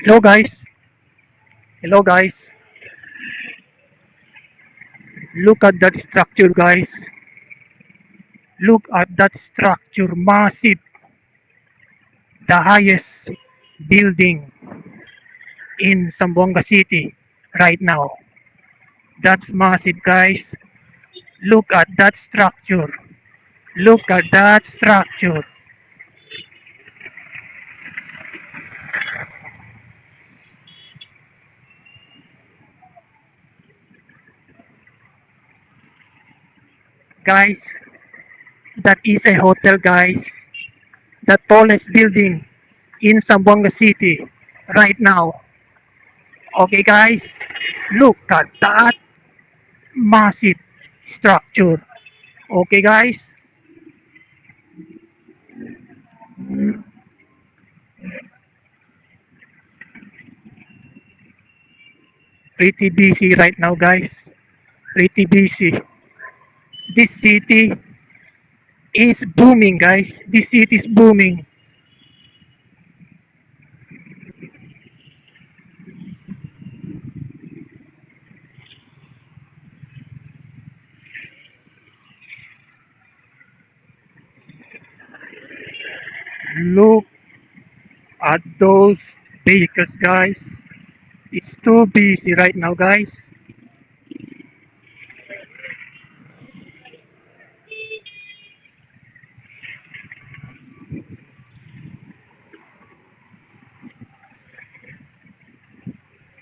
Hello guys, hello guys. Look at that structure, guys. Look at that structure, massive, the highest building in Zamboanga City right now. That's massive, guys. Look at that structure. Look at that structure. Guys, that is a hotel, guys. The tallest building in Zamboanga City right now. Okay, guys, look at that massive structure. Okay, guys, pretty busy right now, guys. Pretty busy. This city is booming, guys. This city is booming. Look at those vehicles, guys. It's too busy right now, guys.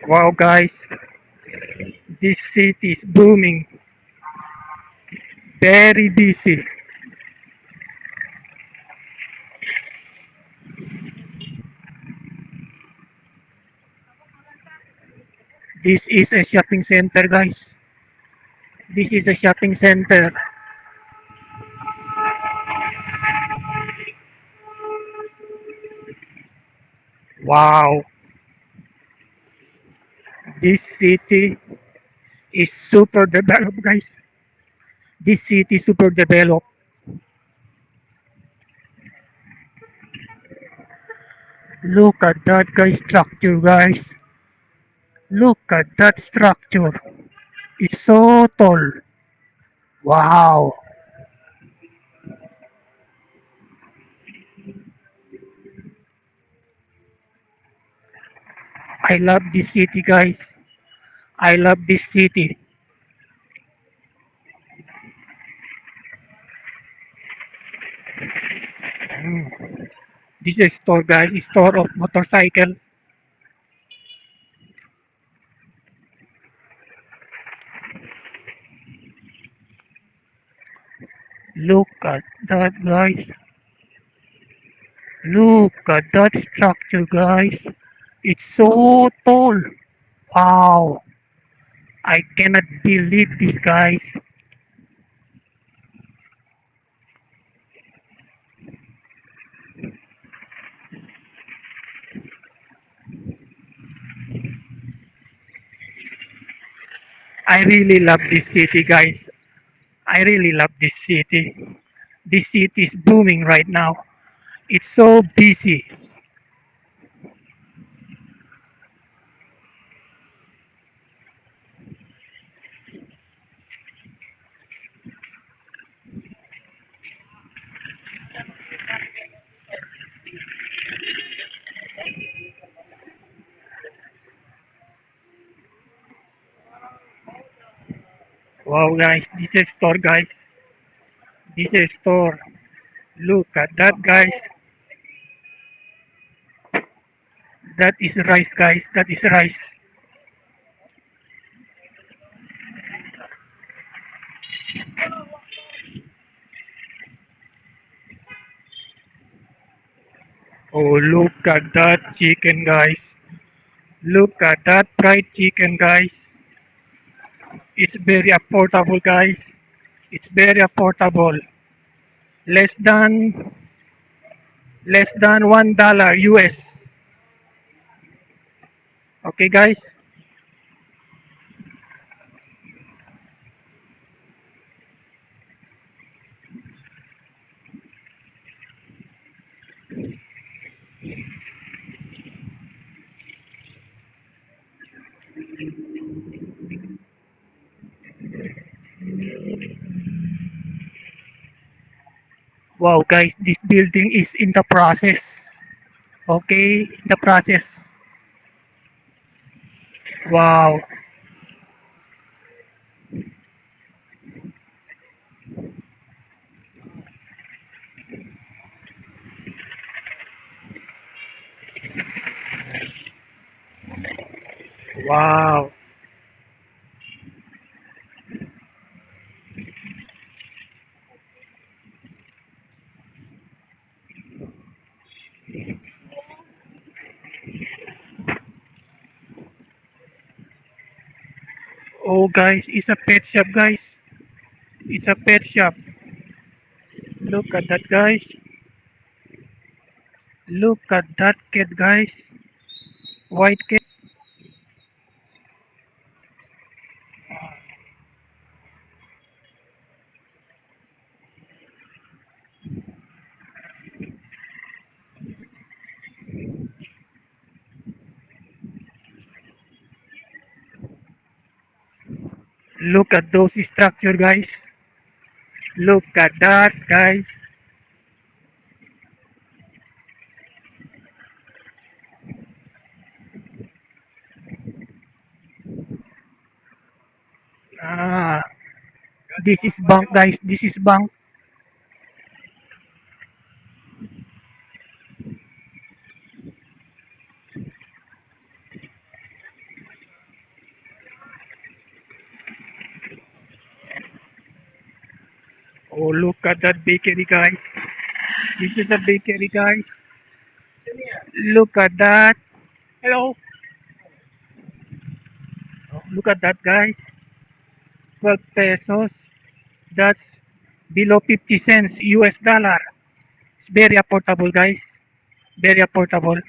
Wow, guys, this city is booming. Very busy. This is a shopping center, guys. This is a shopping center. Wow, this city is super developed, guys. This city is super developed. Look at that, guys, structure, guys. Look at that structure. It's so tall. Wow. I love this city, guys. I love this city. This is a store, guys. A store of motorcycle. Look at that, guys. Look at that structure, guys. It's so tall. Wow. I cannot believe this, guys. I really love this city, guys. I really love this city. This city is booming right now. It's so busy. Wow, guys. This is store, guys. This is store. Look at that, guys. That is rice, guys. That is rice. Oh, look at that chicken, guys. Look at that fried chicken, guys. It's very affordable, guys. It's very affordable. Less than $1 US. Okay, guys. Wow, guys, this building is in the process. Okay, in the process. Wow, wow. Oh, guys, it's a pet shop, guys. It's a pet shop. Look at that, guys. Look at that cat, guys. White cat. Look at those structure, guys. Look at that, guys. Ah, this is bank, guys. This is bank. Oh, look at that bakery, guys. This is a bakery, guys. Look at that. Hello. Oh, look at that, guys. 12 pesos. That's below 50 cents US dollar. It's very affordable, guys. Very affordable.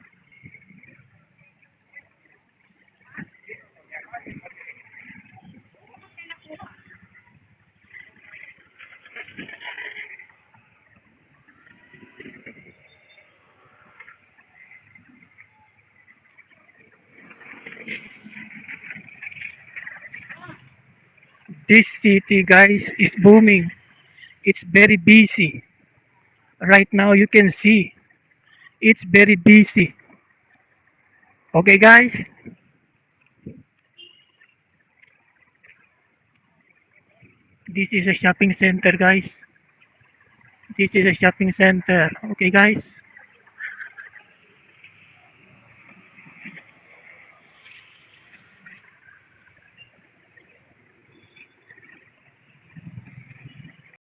This city, guys, is booming. It's very busy. Right now, you can see it's very busy. Okay, guys? This is a shopping center, guys. This is a shopping center. Okay, guys?